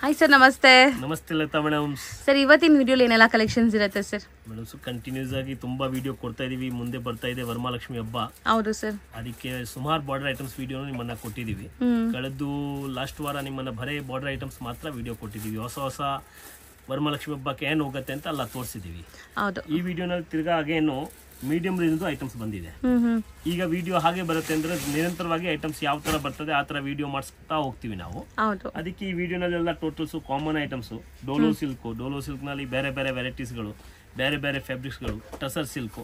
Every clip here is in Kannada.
ಹಾಯ್ ಸರ್, ನಮಸ್ತೆ. ನಮಸ್ತೆ ಲತಾ ಮೇಡಮ್. ಸರ್, ಇವತ್ತಿನ ವಿಡಿಯೋಲಿ ಏನೆಲ್ಲ ಕಲೆಕ್ಷನ್ಸ್ ಇರುತ್ತೆ ಸರ್? ಮೇಡಮ್, ಕಂಟಿನ್ಯೂಸ್ ಆಗಿ ತುಂಬಾ ವಿಡಿಯೋ ಕೊಡ್ತಾ ಇದೀವಿ. ಮುಂದೆ ಬರ್ತಾ ಇದೆ ವರಮಹಾಲಕ್ಷ್ಮಿ ಹಬ್ಬ. ಹೌದು ಸರ್. ಅದಕ್ಕೆ ಸುಮಾರು ಬಾರ್ಡರ್ ಐಟಮ್ಸ್ ವಿಡಿಯೋ ನಿಮ್ಮನ್ನ ಕೊಟ್ಟಿದೀವಿ. ಕಳೆದು ಲಾಸ್ಟ್ ವಾರ ನಿಮ್ಮನ್ನ ಬರೇ ಬಾರ್ಡರ್ ಐಟಮ್ಸ್ ಮಾತ್ರ ವಿಡಿಯೋ ಕೊಟ್ಟಿದೀವಿ. ಹೊಸ ವರಮಹಾಲಕ್ಷ್ಮಿ ಹಬ್ಬಕ್ಕೆ ಏನು ಹೋಗುತ್ತೆ ಅಂತ ಎಲ್ಲ ತೋರಿಸಿದೀವಿ. ಹೌದು. ಈ ವಿಡಿಯೋನಲ್ಲಿ ತಿರ್ಗಾ ಹಾಗೇನು ಮೀಡಿಯಂ ರೇಂಜ್ ಐಟಮ್ಸ್ ಬಂದಿದೆ. ಈಗ ವಿಡಿಯೋ ಹಾಗೆ ಬರುತ್ತೆ ಅಂದ್ರೆ ನಿರಂತರವಾಗಿ ಐಟಮ್ಸ್ ಯಾವ ತರ ಬರ್ತದೆ ಆ ತರ ವಿಡಿಯೋ ಮಾಡಿಸ್ತಾ ಹೋಗ್ತೀವಿ ನಾವು. ಅದಕ್ಕೆ ಈ ವಿಡಿಯೋನಲ್ಲೆಲ್ಲ ಟೋಟಲ್ಸ್ ಕಾಮನ್ ಐಟಮ್ಸ್. ಡೋಲೋ ಸಿಲ್ಕ್ ನಲ್ಲಿ ಬೇರೆ ಬೇರೆ ವೆರೈಟೀಸ್ಗಳು, ಬೇರೆ ಬೇರೆ ಫ್ಯಾಬ್ರಿಕ್ಸ್ಗಳು, ಟಸರ್ ಸಿಲ್ಕ್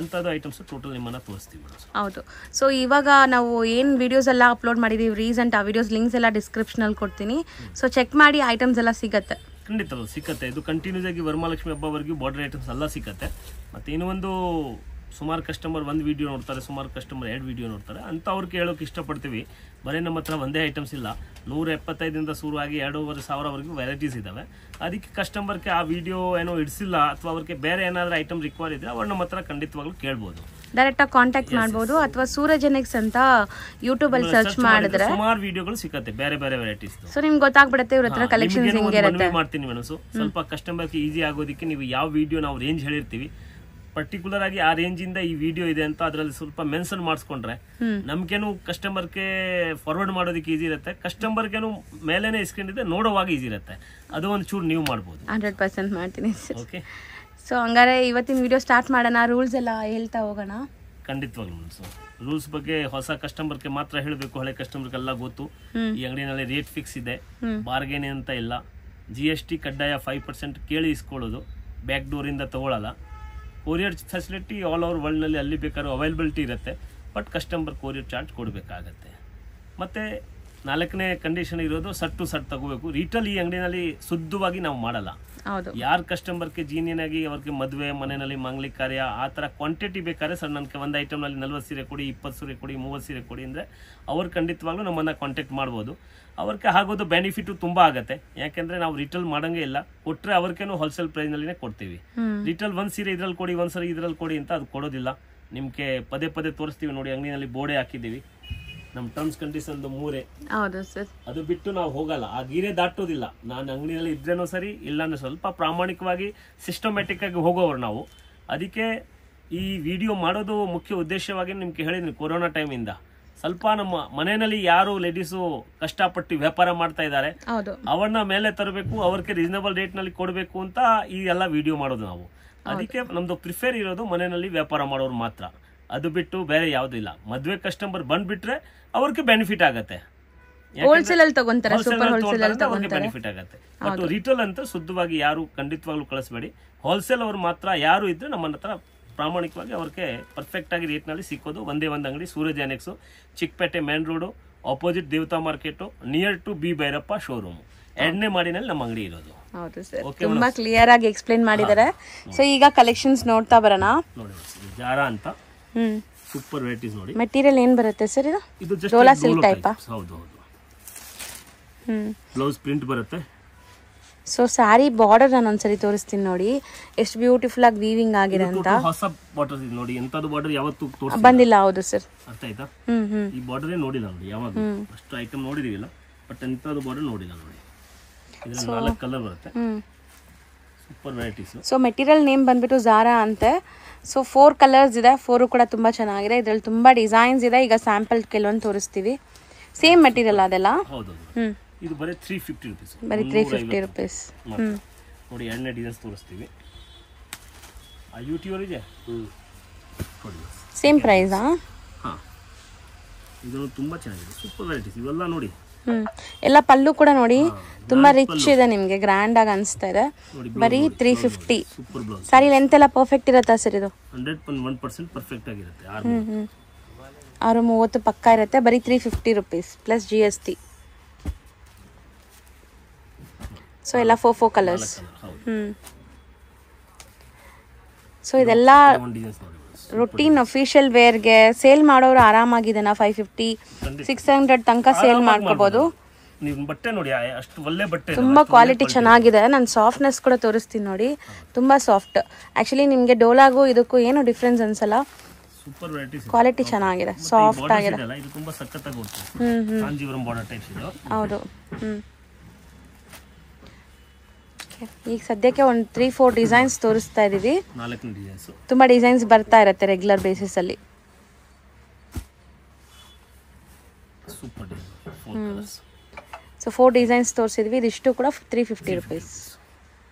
ಅಂತದ್ದು ಐಟಮ್ಸ್ ಟೋಟಲ್ ನಿಮ್ಮನ್ನ ತೋರಿಸ್ತೀವಿ. ಹೌದು. ಸೊ ಇವಾಗ ನಾವು ಏನ್ ವಿಡಿಯೋಸ್ ಎಲ್ಲ ಅಪ್ಲೋಡ್ ಮಾಡಿದೀವಿ ರೀಸೆಂಟ್, ಆ ವಿಡಿಯೋಸ್ ಲಿಂಕ್ಸ್ ಎಲ್ಲ ಡಿಸ್ಕ್ರಿಪ್ಷನ್ ಅಲ್ಲಿ ಕೊಡ್ತೀನಿ. ಸೊ ಚೆಕ್ ಮಾಡಿ, ಐಟಮ್ಸ್ ಎಲ್ಲ ಸಿಗತ್ತೆ. ಖಂಡಿತ ಸಿಕ್ಕತ್ತೆ. ಇದು ಕಂಟಿನ್ಯೂಸ್ ಆಗಿ ವರಮಹಾಲಕ್ಷ್ಮಿ ಹಬ್ಬವರೆಗೂ ಬಾರ್ಡರ್ ಐಟಮ್ಸ್ ಎಲ್ಲ ಸಿಕ್ಕತ್ತೆ. ಮತ್ತೆ ಇನ್ನೂ ಒಂದು ಸುಮಾರು ಕಸ್ಟಮರ್ ಒಂದು ವಿಡಿಯೋ ನೋಡ್ತಾರೆ, ಸುಮಾರು ಕಸ್ಟಮರ್ 2 ವಿಡಿಯೋ ನೋಡ್ತಾರೆ ಅಂತ ಅವ್ರಿಗೆ ಹೇಳೋಕೆ ಇಷ್ಟಪಡ್ತೀವಿ. ಬರೀ ನಮ್ಮ ಹತ್ರ ಒಂದೇ ಐಟಮ್ಸ್ ಇಲ್ಲ, 175ದಿಂದ ಶುರುವಾಗಿ 2,500ವರೆಗೂ ವೆರೈಟೀಸ್ ಇದಾವೆ. ಅದಕ್ಕೆ ಕಸ್ಟಮರ್ಗೆ ಆ ವಿಡಿಯೋ ಏನೋ ಇಡಿಸಿಲ್ಲ ಅಥವಾ ಅವ್ರಿಗೆ ಬೇರೆ ಏನಾದರೂ ಐಟಮ್ ರಿಕ್ವೈರ್ ಇದ್ರೆ ಅವ್ರು ನಮ್ಮ ಹತ್ರ ಖಂಡಿತವಾಗ್ಲೂ ಕೇಳ್ಬೋದು. ಡೈರೆಕ್ಟ್ ಆಗಿ ಕಾಂಟ್ಯಾಕ್ಟ್ ಮಾಡಬಹುದು ಅಥವಾ ಸೂರಜೆನಿಕ್ಸ್ ಅಂತ ಯೂಟ್ಯೂಬ್ ಅಲ್ಲಿ ಸರ್ಚ್ ಮಾಡಿದ್ರೆ ಸುಮಾರು ವಿಡಿಯೋಗಳು ಸಿಗುತ್ತೆ, ಬೇರೆ ಬೇರೆ ವೆರೈಟೀಸ್. ಸೊ ನಿಮ್ಗೆ ಗೊತ್ತಾಗ್ಬಿಡುತ್ತೆ ಇವ್ರ ಹತ್ರ ಕಲೆಕ್ಷನ್ಸ್ ಹೆಂಗೆ ಇರುತ್ತೆ. ಮಾಡ್ತೀನಿ ಮೇಡಮ್, ಸ್ವಲ್ಪ ಕಸ್ಟಮರ್ಗೆ ಈಸಿ ಆಗೋದಕ್ಕೆ ನೀವು ಯಾವ ವಿಡಿಯೋ ನಾವು ರೇಂಜ್ ಹೇಳಿರ್ತೀವಿ, ಪರ್ಟಿಕ್ಯುಲರ್ ಆಗಿ ಆ ರೇಂಜ್ ಇಂದ ಈ ವಿಡಿಯೋ ಇದೆ ಅಂತ ಅದರಲ್ಲಿ ಸ್ವಲ್ಪ ಮೆನ್ಷನ್ ಮಾಡಿಸ್ಕೊಂಡ್ರೆ ನಮ್ಗೇನು ಕಸ್ಟಮರ್ಗೆ ಫಾರ್ವರ್ಡ್ ಮಾಡೋದಕ್ಕೆ ಈಸಿ ಇರುತ್ತೆ. ಕಸ್ಟಮರ್ಗೇನು ಮೇಲೇನೆ ಇಸ್ಕೊಂಡಿದ್ರೆ ನೋಡೋವಾಗ ಈಸಿ ಇರುತ್ತೆ. ಅದು ಒಂದು ಚೂರು ನೀವು ಮಾಡ್ಬೋದು. 100% ಮಾಡ್ತೀನಿ. ಓಕೆ. ಸೊ ಹಂಗಾರೆ ಇವತ್ತಿನ ವಿಡಿಯೋ ಸ್ಟಾರ್ಟ್ ಮಾಡೋಣ. ರೂಲ್ಸ್ ಎಲ್ಲ ಹೇಳ್ತಾ ಹೋಗೋಣ. ಖಂಡಿತವಾಗ್ಲೂ ರೂಲ್ಸ್ ಬಗ್ಗೆ ಹೊಸ ಕಸ್ಟಮರ್ಗೆ ಮಾತ್ರ ಹೇಳಬೇಕು, ಹಳೆ ಕಸ್ಟಮರ್ಗೆಲ್ಲ ಗೊತ್ತು. ಈ ಅಂಗಡಿನಲ್ಲಿ ರೇಟ್ ಫಿಕ್ಸ್ ಇದೆ, ಬಾರ್ಗೇನ್ ಅಂತ ಇಲ್ಲ. GST ಕಡ್ಡಾಯ 5% ಕೇಳಿ ಇಸ್ಕೊಳ್ಳೋದು, ಬ್ಯಾಕ್ ಡೋರ್ ಇಂದ ತಗೊಳ್ಳಲ್ಲ. Courier facility all over world ನಲ್ಲಿ ಅಲ್ಲಿ ಬೇಕಾದ್ರೂ ಅವೈಲಬಿಲಿಟಿ ಇರುತ್ತೆ. ಬಟ್ ಕಸ್ಟಮರ್ ಕೊರಿಯರ್ ಚಾರ್ಜ್ ಕೊಡಬೇಕಾಗತ್ತೆ. ಮತ್ತೆ 4ನೇ ಕಂಡೀಷನ್ ಇರೋದು ಸಟ್ ಟು ಸಟ್ ತಗೋಬೇಕು. ರೀಟೇಲ್ ಈ ಅಂಗಡಿನಲ್ಲಿ ಶುದ್ಧವಾಗಿ ನಾವು ಮಾಡಲ್ಲ. ಯಾರ ಕಸ್ಟಮರ್ಗೆ ಜೀನಿಯನ್ ಆಗಿ ಅವ್ರಿಗೆ ಮದುವೆ ಮನೆಯಲ್ಲಿ ಮಾಂಗಲಿಕ ಕಾರ್ಯ ಆ ತರ ಕ್ವಾಂಟಿಟಿ ಬೇಕಾದ್ರೆ ಸರ್ ನನಗೆ ಒಂದು ಐಟಮ್ ನಲ್ಲಿ 40 ಸೀರೆ ಕೊಡಿ, 20 ಸೀರೆ ಕೊಡಿ, 30 ಸೀರೆ ಕೊಡಿ ಅಂದ್ರೆ ಅವ್ರು ಖಂಡಿತವಾಗ್ಲೂ ನಮ್ಮನ್ನ ಕಾಂಟ್ಯಾಕ್ಟ್ ಮಾಡ್ಬೋದು. ಅವ್ರಿಗೆ ಆಗೋದು ಬೆನಿಫಿಟ್ ತುಂಬಾ ಆಗತ್ತೆ. ಯಾಕೆಂದ್ರೆ ನಾವು ರಿಟೇಲ್ ಮಾಡಂಗೆ ಇಲ್ಲ, ಕೊಟ್ರೆ ಅವ್ರಿಗೇನು ಹೋಲ್ಸೇಲ್ ಪ್ರೈಸ್ ನಲ್ಲಿನೇ ಕೊಡ್ತೀವಿ. ರಿಟೇಲ್ ಒಂದ್ ಸೀರೆ ಇದ್ರಲ್ಲಿ ಕೊಡಿ, ಒಂದ್ಸರಿ ಇದ್ರಲ್ಲಿ ಕೊಡಿ ಅಂತ ಅದು ಕೊಡೋದಿಲ್ಲ. ನಿಮ್ಗೆ ಪದೇ ಪದೇ ತೋರಿಸ್ತೀವಿ ನೋಡಿ, ಅಂಗಡಿನಲ್ಲಿ ಬೋರ್ಡೆ ಹಾಕಿದೀವಿ. ನಮ್ ಟರ್ಮ್ಸ್ ಕಂಡೀಷನ್ 3. ಅದು ಬಿಟ್ಟು ನಾವು ಹೋಗಲ್ಲ, ಆ ಗೀರೆ ದಾಟೋದಿಲ್ಲ. ನಾನು ಅಂಗಡಿನಲ್ಲಿ ಇದ್ರೇನೋ ಸರಿ, ಇಲ್ಲಾಂದ್ರೆ ಸ್ವಲ್ಪ ಪ್ರಾಮಾಣಿಕವಾಗಿ ಸಿಸ್ಟಮ್ಯಾಟಿಕ್ ಆಗಿ ಹೋಗೋರು ನಾವು. ಅದಕ್ಕೆ ಈ ವಿಡಿಯೋ ಮಾಡೋದು ಮುಖ್ಯ ಉದ್ದೇಶವಾಗಿ ನಿಮ್ಗೆ ಹೇಳಿದ್ನಿ. ಕೊರೋನಾ ಟೈಮ್ ಇಂದ ಸ್ವಲ್ಪ ನಮ್ಮ ಮನೆಯಲ್ಲಿ ಯಾರು ಲೇಡೀಸು ಕಷ್ಟಪಟ್ಟು ವ್ಯಾಪಾರ ಮಾಡ್ತಾ ಇದ್ದಾರೆ ಅವ್ರನ್ನ ಮೇಲೆ ತರಬೇಕು, ಅವ್ರಿಗೆ ರೀಸನಬಲ್ ರೇಟ್ ನಲ್ಲಿ ಕೊಡಬೇಕು ಅಂತ ಈ ಎಲ್ಲ ವಿಡಿಯೋ ಮಾಡೋದು ನಾವು. ಅದಕ್ಕೆ ನಮ್ದು ಪ್ರಿಫೇರ್ ಇರೋದು ಮನೆಯಲ್ಲಿ ವ್ಯಾಪಾರ ಮಾಡೋರು ಮಾತ್ರ. ಅದು ಬಿಟ್ಟು ಬೇರೆ ಯಾವ್ದು ಇಲ್ಲ. ಮದ್ವೆ ಕಸ್ಟಮರ್ ಬಂದ್ಬಿಟ್ರೆ ಅವ್ರಿಗೆ ಬೆನಿಫಿಟ್ ಆಗತ್ತೆ, ಬೆನಿಫಿಟ್ ಆಗತ್ತೆ. ಬಟ್ ರಿಟೇಲ್ ಅಂತ ಶುದ್ಧವಾಗಿ ಯಾರು ಖಂಡಿತವಾಗ್ಲೂ ಕಳಿಸ್ಬೇಡಿ. ಹೋಲ್ಸೇಲ್ ಅವ್ರು ಮಾತ್ರ ಯಾರು ಇದ್ರೆ ನಮ್ಮ ಹತ್ರ ಪ್ರಾಮಾಣಿಕವಾಗಿ ಅವ್ರಿಗೆ ಪರ್ಫೆಕ್ಟ್ ಆಗಿ ರೇಟ್ ನಲ್ಲಿ ಸಿಕ್ಕೋದು ಒಂದೇ ಒಂದು ಅಂಗಡಿ, ಸೂರಜೆನಿಕ್ಸ್, Chikkapete main road opposite Devatha market, near to B Bhairappa showroom, 2ನೇ ಮಾಡಿನಲ್ಲಿ ನಮ್ಮ ಅಂಗಡಿ ಇರೋದು. ಹೌದು ಸರ್, ತುಂಬಾ ಕ್ಲಿಯರ್ ಆಗಿ ಎಕ್ಸ್ಪ್ಲೈನ್ ಮಾಡಿದ್ದಾರೆ. ಸೊ ಈಗ ಕಲೆಕ್ಷನ್ಸ್ ನೋಡ್ತಾ ಬರೋಣ. ನೋಡಿ, ಜಾರಾ ಅಂತ ಸೂಪರ್ ವೆರೈಟೀಸ್ ನೋಡಿ. ಮೆಟೀರಿಯಲ್ ಏನ್ ಬರುತ್ತೆ ಸರ್ ಇದು? Dhola silk type. ಹೌದು. ಬ್ಲೌಸ್ ಪ್ರಿಂಟ್ ಬರುತ್ತೆ. ಸೊ ಸ್ಯಾರಿ ಬಾರ್ಡರ್ ನಾನು ಒಂದ್ಸರಿ ತೋರಿಸ್ತೀನಿ ನೋಡಿ, ಎಷ್ಟು ಬ್ಯೂಟಿಫುಲ್ ಆಗಿ ವೀವಿಂಗ್ ಆಗಿದೆ ಅಂತ. ಹೊಸ ಬಾರ್ಡರ್ ಇದೆ ನೋಡಿ, ಎಂತದು ಬಾರ್ಡರ್ ಯಾವತ್ತೂ ಬಂದಿಲ್ಲ. ಹೌದು ಸರ್, ಅರ್ಥ ಆಯ್ತಾ? ಈ ಬಾರ್ಡರ್ ನೋಡಿಲ್ಲ ನೋಡಿ ಯಾವಾಗ, ಅಷ್ಟು ಐಟಮ್ ನೋಡಿದೀವಿಲ್ಲ, ಬಟ್ ಎಂತದು ಬಾರ್ಡರ್ ನೋಡಿಲ್ಲ ನೋಡಿ. ಇದ್ರಲ್ಲಿ 4 ಕಲರ್ ಬರುತ್ತೆ. Super varieties. So material name ಬಂದ್ಬಿಟ್ಟು ಜಾರಾ ಅಂತೆ. ಸೊ 4 ಕಲರ್ಸ್ ಇದೆ, 4 ಕೂಡ ತುಂಬಾ ಚೆನ್ನಾಗಿದೆ. ಇದ್ರಲ್ಲಿ ತುಂಬಾ ಡಿಸೈನ್ಸ್ ಇದೆ. ಈಗ ಸ್ಯಾಂಪಲ್ ಕೆಲವೊಂದು ತೋರಿಸ್ತೀವಿ. ಸೇಮ್ ಮೆಟೀರಿಯಲ್ ಅದೆಲ್ಲ. ಹೌದು. ಇದು ಬರೀ 350 ರೂಪೀಸ್. ಬರೀ 350 ರೂಪೀಸ್. ನೋಡಿ, 2ನೇ ಡಿಸೈನ್ಸ್ ತೋರಿಸ್ತೀವಿ. ಆ ಯೂಟ್ಯೂಬ್ ಇದೆ, ಸೇಮ್ ಪ್ರೈಸ್. ಇದು ತುಂಬಾ ಚೆನ್ನಾಗಿದೆ, ಸೂಪರ್ ವೆರೈಟೀಸ್ ಇವೆಲ್ಲ ನೋಡಿ. ಎಲ್ಲ ಪಲ್ಲು ಕೂಡ ನೋಡಿ ತುಂಬಾ ರಿಚ್ ಇದೆ, ನಿಮ್ಗೆ ಗ್ರ್ಯಾಂಡ್ ಆಗಿ ಅನಿಸ್ತಾ ಇದೆ. ಬರೀ 350. ಸಾರಿ ಲೆಂತ್ ಎಲ್ಲ ಪರ್ಫೆಕ್ಟ್ ಇರುತ್ತಾ ಸರ್? ಇದು 100% ಪರ್ಫೆಕ್ಟ್ ಆಗಿರುತ್ತೆ. 630 ಪಕ್ಕ ಇರುತ್ತೆ. ಬರೀ 350 ರೂಪೀಸ್ ಪ್ಲಸ್ GST. ಸೊ ಎಲ್ಲ 4 ಕಲರ್ಸ್. ಸೊ ಇದೆಲ್ಲ ರುಟೀನ್ ಅಫಿಷಿಯಲ್ ವೇರ್ಗೆ ಸೇಲ್ ಮಾಡೋರು ಆರಾಮಾಗಿದೆನಾ 550 600 ತನಕ ಸೇಲ್ ಮಾಡ್ಕೋಬಹುದು. ಬಟ್ಟೆ ನೋಡಿ, ಅಷ್ಟು ಒಳ್ಳೆ ಬಟ್ಟೆ, ತುಂಬಾ ಕ್ವಾಲಿಟಿ ಚೆನ್ನಾಗಿದೆ. ನಾನು ಸಾಫ್ಟ್ನೆಸ್ ಕೂಡ ತೋರಿಸ್ತೀನಿ ನೋಡಿ, ತುಂಬಾ ಸಾಫ್ಟ್. ಆಕ್ಚುಲಿ ನಿಮ್ಗೆ ಡೋಲಾಗೂ ಇದಕ್ಕೂ ಏನು ಡಿಫ್ರೆನ್ಸ್ ಅನ್ಸಲ್ಲ. ಸೂಪರ್ ವೆರೈಟೀಸ್, ಕ್ವಾಲಿಟಿ ಚೆನ್ನಾಗಿದೆ, ಸಾಫ್ಟ್ ಆಗಿದೆ. ಇದು ತುಂಬಾ ಸಕ್ಕತ್ತಾಗಿ ಹೋಗ್ತದೆ. ಕಾಂಜೀವರಂ ಬಾರ್ಡರ್ ಟೈಪ್ಸ್ ಇದು. ಹೌದು. ಓಕೆ, ಈಗ ಸದ್ಯಕ್ಕೆ ಒಂದು 3-4 ಡಿಸೈನ್ಸ್ ತೋರಿಸ್ತಾ ಇದ್ದೀವಿ. 4 ಡಿಸೈನ್ಸ್, ತುಂಬ ಡಿಸೈನ್ಸ್ ಬರ್ತಾ ಇರುತ್ತೆ ರೆಗ್ಯುಲರ್ ಬೇಸಿಸಲ್ಲಿ. Super design, 4 colours. So 4 designs ತೋರಿಸಿದ್ವಿ. ಇದಿಷ್ಟು ಕೂಡ 350 ರುಪೀಸ್.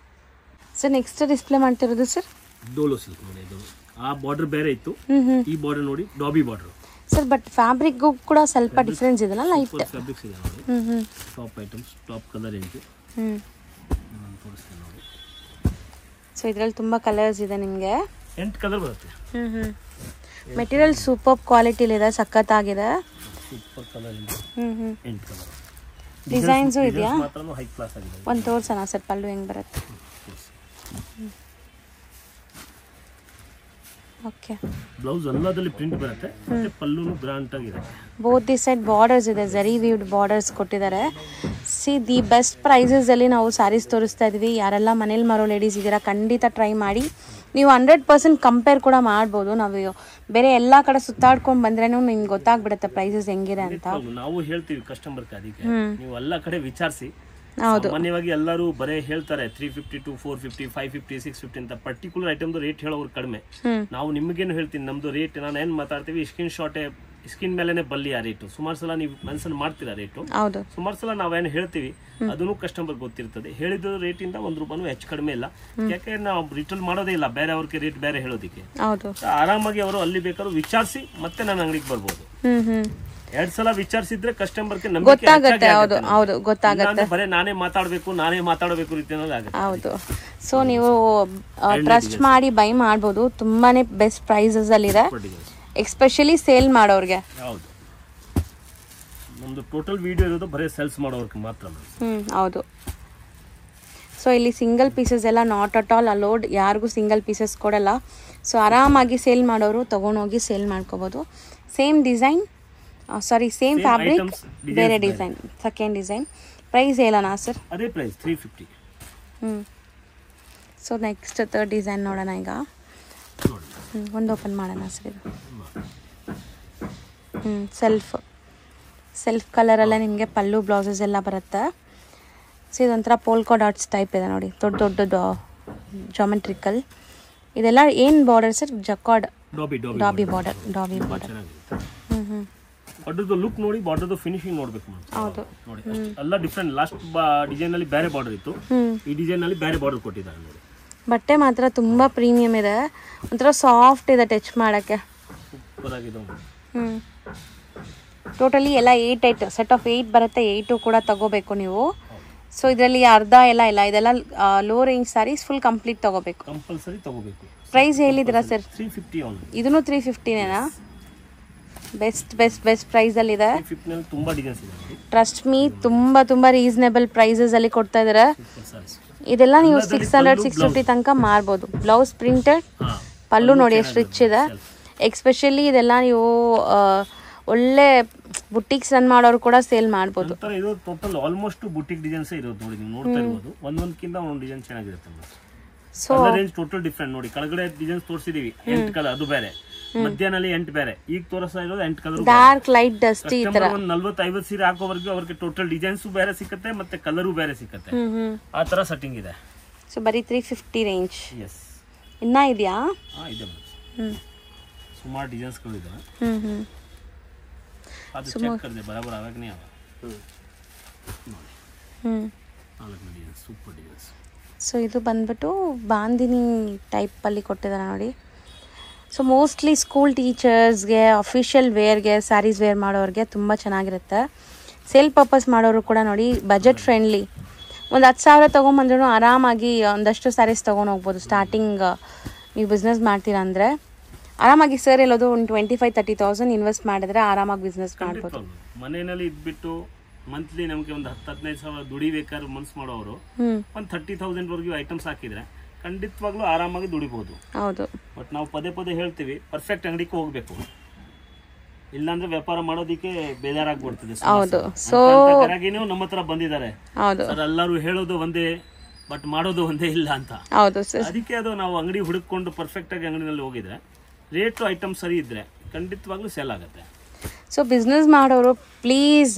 ಸರ್ ನೆಕ್ಸ್ಟ್ ಡಿಸ್ಪ್ಲೇ ಮಾಡ್ತಿರೋದು ಸರ್ ಡೋಲೋ ಸಿಲ್ಕ್ ನೋಡಿ. ಇದು ಆ ಬಾರ್ಡರ್ ಬೇರೆ ಇತ್ತು, ಈ ಬಾರ್ಡರ್ ನೋಡಿ ಡಾಬಿ ಬಾರ್ಡರ್ ಸರ್. ಬಟ್ ಫ್ಯಾಬ್ರಿಕ್ಗೂ ಕೂಡ ಸ್ವಲ್ಪ ಡಿಫ್ರೆನ್ಸ್ ಇದೆಲ್ಲ, ಲೈಟ್ ಫ್ಯಾಬ್ರಿಕ್ಸ್ ಇದೆ ನೋಡಿ. Top items, top colour range ತೋರಿಸ್ತೀನಿ ನೋಡಿ. ಸೊ ಇದರಲ್ಲಿ ತುಂಬ ಕಲರ್ಸ್ ಇದೆ ನಿಮಗೆ. 8 ಕಲರ್ ಬರುತ್ತೆ. ಮೆಟೀರಿಯಲ್ ಸೂಪರ್ ಕ್ವಾಲಿಟಿಲಿದೆ, ಸಖತ್ತಾಗಿದೆ. ಸೂಪರ್ ಕಲರ್ ಇದೆ. 8 ಕಲರ್ ಡಿಸೈನ್ಸು ಇದೆಯಾ? ಮಾತ್ರನೂ ಹೈ ಕ್ಲಾಸ್ ಆಗಿದೆ. ಒಂದು ತೋರ್ಸೋಣ ಸರ್ ಪಲ್ಲು ಹೆಂಗೆ ಬರುತ್ತೆ. ಓಕೆ, ಬ್ಲೌಸ್ ಎಲ್ಲದಲ್ಲಿ ಪ್ರಿಂಟ್ ಬರುತ್ತೆ, ಮತ್ತೆ ಪಲ್ಲುನು ಗ್ರಾಂಡ್ ಆಗಿದೆ. ಬೋತ್ ದಿ ಸೈಡ್ ಬಾರ್ಡರ್ಸ್ ಇದೆ, ಜರಿ ವೀವ್ಡ್ ಬಾರ್ಡರ್ಸ್ ಕೊಟ್ಟಿದ್ದಾರೆ. ಸಿ ದಿ ಬೆಸ್ಟ್ ಪ್ರೈಸಸಲ್ಲಿ ನಾವು ಸ್ಯಾರೀಸ್ ತೋರಿಸ್ತಾ ಇದ್ವಿ. ಯಾರೆಲ್ಲ ಮನೇಲಿ ಮಾರೋ ಲೇಡೀಸ್ ಇದ್ದೀರಾ ಖಂಡಿತ ಟ್ರೈ ಮಾಡಿ. ನೀವು 100% ಕಂಪೇರ್ ಕೂಡ ಮಾಡ್ಬೋದು. ನಾವು ಬೇರೆ ಎಲ್ಲ ಕಡೆ ಸುತ್ತಾಡ್ಕೊಂಡು ಬಂದ್ರೇನು ನಿಮ್ಗೆ ಗೊತ್ತಾಗ್ಬಿಡುತ್ತೆ ಪ್ರೈಸಸ್ ಹೆಂಗಿದೆ ಅಂತ. ನಾವು ಹೇಳ್ತೀವಿ ಕಸ್ಟಮರ್ಗೆ, ಅದಕ್ಕೆ ನೀವು ಎಲ್ಲ ಕಡೆ ವಿಚಾರಿಸಿ. ಹೌದು, ಸಾಮಾನ್ಯವಾಗಿ ಎಲ್ಲರೂ ಬರೇ ಹೇಳ್ತಾರೆ 350 to 450, 550, 650 ಅಂತ. ಪರ್ಟಿಕ್ಯುಲರ್ ಐಟಮ್ದು ರೇಟ್ ಹೇಳೋರು ಕಡಿಮೆ. ನಾವು ನಿಮಗೇನು ಹೇಳ್ತೀನಿ, ನಮ್ದು ರೇಟ್ ನಾನು ಏನ್ ಮಾತಾಡ್ತೀವಿ, ಸ್ಕಿನ್ ಮೇಲೆನೆ ಬಲ್ಲಿ ಆ ರೇಟು. ಸುಮಾರು ಸಲ ನೀವು ಮೆನ್ಷನ್ ಮಾಡ್ತೀರಾ ರೇಟು. ಹೌದು, ಸುಮಾರು ಸಲ ನಾವೇನು ಹೇಳ್ತೀವಿ ಅದನ್ನು ಕಸ್ಟಮರ್ ಗೊತ್ತಿರ್ತದೆ. ಹೇಳಿದ ರೇಟಿಂದ 1 ರೂಪಾಯಿ ಹೆಚ್ಚು ಕಡಿಮೆ ಇಲ್ಲ. ಯಾಕೆ ನಾವು ರಿಟೇಲ್ ಮಾಡೋದೇ ಇಲ್ಲ, ಬೇರೆ ಅವ್ರಿಗೆ ರೇಟ್ ಬೇರೆ ಹೇಳೋದಿಕ್ಕೆ. ಹೌದು, ಆರಾಮಾಗಿ ಅವರು ಅಲ್ಲಿ ಬೇಕಾದ್ರೂ ವಿಚಾರಿಸಿ ಮತ್ತೆ ನನ್ನ ಅಂಗಡಿಗೆ ಬರ್ಬೋದು. 2 ಸಲ ವಿಚಾರಿಸಿದ್ರೆ ಕಸ್ಟಮರ್ಗೆ ಗೊತ್ತಾಗುತ್ತೆ. ಹೌದು ಹೌದು, ಗೊತ್ತಾಗುತ್ತೆ. ಬರೀ ನಾನೇ ಮಾತಾಡಬೇಕು ರೀತಿಯಲ್ಲಿ ಆಗುತ್ತೆ. ಹೌದು, ಸೊ ನೀವು ಟ್ರಸ್ಟ್ ಮಾಡಿ ಬೈ ಮಾಡ್ಬೋದು. ತುಂಬಾನೇ ಬೆಸ್ಟ್ ಪ್ರೈಸಸ್ ಅಲ್ಲಿ ಇದೆ, ಎಸ್ಪೆಷಲಿ ಸೇಲ್ ಮಾಡೋರ್ಗೆ. ಹೌದು, ನಮ್ದು ಟೋಟಲ್ ವಿಡಿಯೋ ಇರೋದು ಬರೀ ಸೇಲ್ಸ್ ಮಾಡೋರ್ಗೆ ಮಾತ್ರ. ಹೌದು. ಸೊ ಇಲ್ಲಿ ಸಿಂಗಲ್ ಪೀಸಸ್ ಎಲ್ಲ ನಾಟ್ ಅಟ್ ಆಲ್ ಅಲೋಡ್, ಯಾರಿಗೂ ಸಿಂಗಲ್ ಪೀಸಸ್ ಕೊಡಲ್ಲ. ಸೊ ಆರಾಮಾಗಿ ಸೇಲ್ ಮಾಡೋರು ತೊಗೊಂಡೋಗಿ ಸೇಲ್ ಮಾಡ್ಕೋಬೋದು. ಸೇಮ್ ಡಿಸೈನ್, ಸೇಮ್ ಫ್ಯಾಬ್ರಿಕ್, ಬೇರೆ ಡಿಸೈನ್. ಸೆಕೆಂಡ್ ಡಿಸೈನ್ ಪ್ರೈಸ್ ಹೇಳೋಣ ಸರ್? ಅದೇ price 350. So next third design ನೋಡೋಣ ಈಗ. ಒಂದು ಓಪನ್ ಮಾಡೋಣ ಸರ್. ಇದು ಸೆಲ್ಫ್ ಕಲರಲ್ಲೇ ನಿಮಗೆ ಪಲ್ಲು ಬ್ಲೌಸಸ್ ಎಲ್ಲ ಬರುತ್ತೆ. ಸೊ ಇದೊಂಥರ ಪೋಲ್ಕೋ ಡಾಟ್ಸ್ ಟೈಪ್ ಇದೆ ನೋಡಿ, ದೊಡ್ಡ ಜಾಮೆಟ್ರಿಕಲ್. ಇದೆಲ್ಲ ಏನು border sir? Jacquard dobby border. ಬಾರ್ಡರ್ದು ಲುಕ್ ನೋಡಿ, ಬಾರ್ಡರ್ದು ಫಿನಿಶಿಂಗ್ ನೋಡ್ಬೇಕು. ಹೌದು ನೋಡಿ, ಎಲ್ಲ ಡಿಫ್ರೆಂಟ್. ಲಾಸ್ಟ್ ಡಿಸೈನ್ ಅಲ್ಲಿ ಬೇರೆ ಬಾರ್ಡರ್ ಇತ್ತು, ಈ ಡಿಸೈನ್ ಅಲ್ಲಿ ಬೇರೆ ಬಾರ್ಡರ್ ಕೊಟ್ಟಿದ್ದಾರೆ ನೋಡಿ. ಬಟ್ಟೆ ಮಾತ್ರ ತುಂಬಾ ಪ್ರೀಮಿಯಂ ಇದೆ, ಒಂಥರ ಸಾಫ್ಟ್ ಇದೆ ಟಚ್ ಮಾಡಕ್ಕೆ. ಸೂಪರ್ ಆಗಿದೆ. ಟೋಟಲಿ ಎಲ್ಲ 8 ಸೆಟ್ ಆಫ್ 8 ಬರುತ್ತೆ. 8 ಕೂಡ ತಗೋಬೇಕು ನೀವು. ಸೊ ಇದರಲ್ಲಿ ಅರ್ಧ ಎಲ್ಲ ಇಲ್ಲ, ಇದೆಲ್ಲ low range saris. Full complete ತಗೋಬೇಕು, ಕಂಪಲ್ಸರಿ ತಗೋಬೇಕು. ಪ್ರೈಸ್ ಹೇಳಿದಿರಾ ಸರ್? 350 ಓನ್ಲಿ. ಇದನ್ನು 350ನೇನಾ? ಬೆಸ್ಟ್ ಪ್ರೈಸ್ ಅಲ್ಲಿ ಇದೆ. 350 ನಲ್ಲಿ ತುಂಬಾ ಡಿಸೈನ್ಸ್ ಇದೆ. ಟ್ರಸ್ಟ್ ಮೀ, ತುಂಬಾ ರೀಸನೇಬಲ್ ಪ್ರೈಸಸ್ ಅಲ್ಲಿ ಕೊಡ್ತಾ ಇದ್ದಾರೆ. ಇದೆಲ್ಲ ನೀವು 600-650 ತನಕ ಮಾರ್ಬೋದು. ಬ್ಲೌಸ್ ಪ್ರಿಂಟೆಡ್, ಪಲ್ಲು ನೋಡಿ ಎಷ್ಟು ರಿಚ್ ಇದೆ. ಎಸ್ಪೆಷಲಿ ಇದೆಲ್ಲ ನೀವು ಒಳ್ಳೆ ಬುಟಿಕ್ಸ್ ರನ್ ಮಾಡೋರು ಕೂಡ ಸೇಲ್ ಮಾಡ್ಬೋದು. ಇದು ಟೋಟಲ್ ಆಲ್ಮೋಸ್ಟ್ ಬುಟಿಕ್ ಡಿಸೈನ್ಸ್ ಇರೋದು ನೋಡಿ, ನೀವು ನೋಡ್ತಾ ಇರ್ಬೋದು. ಒಂದೊಂದಕ್ಕಿಂತ ಒಂದೊಂದು ಡಿಸೈನ್ ಚೆನ್ನಾಗಿರುತ್ತೆ. ಸೊ ರೇಂಜ್ ಟೋಟಲ್ ಡಿಫ್ರೆಂಟ್ ನೋಡಿ. ಕೆಳಗಡೆ ಡಿಸೈನ್ಸ್ ತೋರಿಸಿದೀವಿ 8 ಕಲರ್, ಅದು ಬೇರೆ. ಮಧ್ಯಾಹ್ನಲ್ಲಿ 8 ಬೇರೆ. ಈಗ ತೋರಿಸ್ತಾ ಇರೋದು 8 ಕಲರ್, ಡಾರ್ಕ್ ಲೈಟ್ ಡಸ್ಟಿ. ಈ ತರ 40-50 ಸೀರೆ ಹಾಕೋವರೆಗೂ ಅವ್ರಿಗೆ ಟೋಟಲ್ ಡಿಸೈನ್ಸ್ ಬೇರೆ ಸಿಕ್ಕತ್ತೆ, ಮತ್ತೆ ಕಲರು ಬೇರೆ ಸಿಕ್ಕತ್ತೆ. ಆ ತರ ಸೆಟ್ಟಿಂಗ್ ಇದೆ. ಸೊ ಬರೀ 350 ರೇಂಜ್. ಎಸ್, ಇನ್ನ ಇದೆಯಾ? ಇದೆ, ಸುಮಾರು ಡಿಸೈನ್ಸ್ ಗಳು ಇದೆ. ಅದು ಚೆಕ್ कर दे बराबर आवेगा नहीं आवा. Super designs. ಸೊ ಇದು ಬಂದ್ಬಿಟ್ಟು ಬಾಂದಿನಿ ಟೈಪಲ್ಲಿ ಕೊಟ್ಟಿದ್ದಾರೆ ನೋಡಿ. ಸೊ ಮೋಸ್ಟ್ಲಿ ಸ್ಕೂಲ್ ಟೀಚರ್ಸ್ಗೆ, ಅಫಿಷಿಯಲ್ ವೇರ್ಗೆ, ಸ್ಯಾರೀಸ್ ವೇರ್ ಮಾಡೋರಿಗೆ ತುಂಬ ಚೆನ್ನಾಗಿರುತ್ತೆ. ಸೇಲ್ ಪರ್ಪಸ್ ಮಾಡೋರು ಕೂಡ ನೋಡಿ, ಬಜೆಟ್ ಫ್ರೆಂಡ್ಲಿ. ಒಂದು 10,000 ತೊಗೊಂಬಂದ್ರೂ ಆರಾಮಾಗಿ ಒಂದಷ್ಟು ಸ್ಯಾರೀಸ್ ತೊಗೊಂಡು ಹೋಗ್ಬೋದು. ಸ್ಟಾರ್ಟಿಂಗ್ ನೀವು ಬಿಸ್ನೆಸ್ ಮಾಡ್ತೀರಾ ಅಂದರೆ ಆರಾಮಾಗಿ ಸರ್ ಹೇಳೋದು ಒಂದು 25,000-30,000 ಇನ್ವೆಸ್ಟ್ ಮಾಡಿದ್ರೆ ಆರಾಮಾಗಿ ಬಿಸ್ನೆಸ್ ಮಾಡ್ಬೋದು. ಮನೆಯಲ್ಲಿ ಇದ್ಬಿಟ್ಟು ಮಂತ್ಲಿ ನಮಗೆ ಒಂದು 10-15 ಸಾವಿರ ದುಡಿಬೇಕಾದ್ರೆ ಮನ್ಸು ಮಾಡೋರು ಒಂದು 30,000 ವರೆಗೂ ಐಟಮ್ಸ್ ಹಾಕಿದ್ರೆ ಖಂಡಿತವಾಗ್ಲೂ ಆರಾಮಾಗಿ ದುಡಿಬಹುದು. ಹೌದು, ಬಟ್ ನಾವು ಪದೇ ಹೇಳ್ತೀವಿ, ಪರ್ಫೆಕ್ಟ್ ಅಂಗಡಿಗೆ ಹೋಗ್ಬೇಕು, ಇಲ್ಲಾಂದ್ರೆ ವ್ಯಾಪಾರ ಮಾಡೋದಿಕ್ಕೆ ಬೇಜಾರಾಗ್ಬಿಡ್ತದೆ. ಹೌದು. ಸೊ ನಮ್ಮ ಹತ್ರ ಬಂದಿದ್ದಾರೆ, ಹೌದು, ಎಲ್ಲರೂ ಹೇಳೋದು ಒಂದೇ ಬಟ್ ಮಾಡೋದು ಒಂದೇ ಇಲ್ಲ ಅಂತ. ಹೌದು ಸರ್. ಅದಕ್ಕೆ ಅದು ನಾವು ಅಂಗಡಿ ಹುಡುಕೊಂಡು ಪರ್ಫೆಕ್ಟ್ ಆಗಿ ಅಂಗಡಿನಲ್ಲಿ ಹೋಗಿದ್ರೆ, ರೇಟ್ ಐಟಮ್ ಸರಿ ಇದ್ರೆ ಖಂಡಿತವಾಗ್ಲೂ ಸೇಲ್ ಆಗುತ್ತೆ. ಸೊ ಬಿಸ್ನೆಸ್ ಮಾಡೋರು ಪ್ಲೀಸ್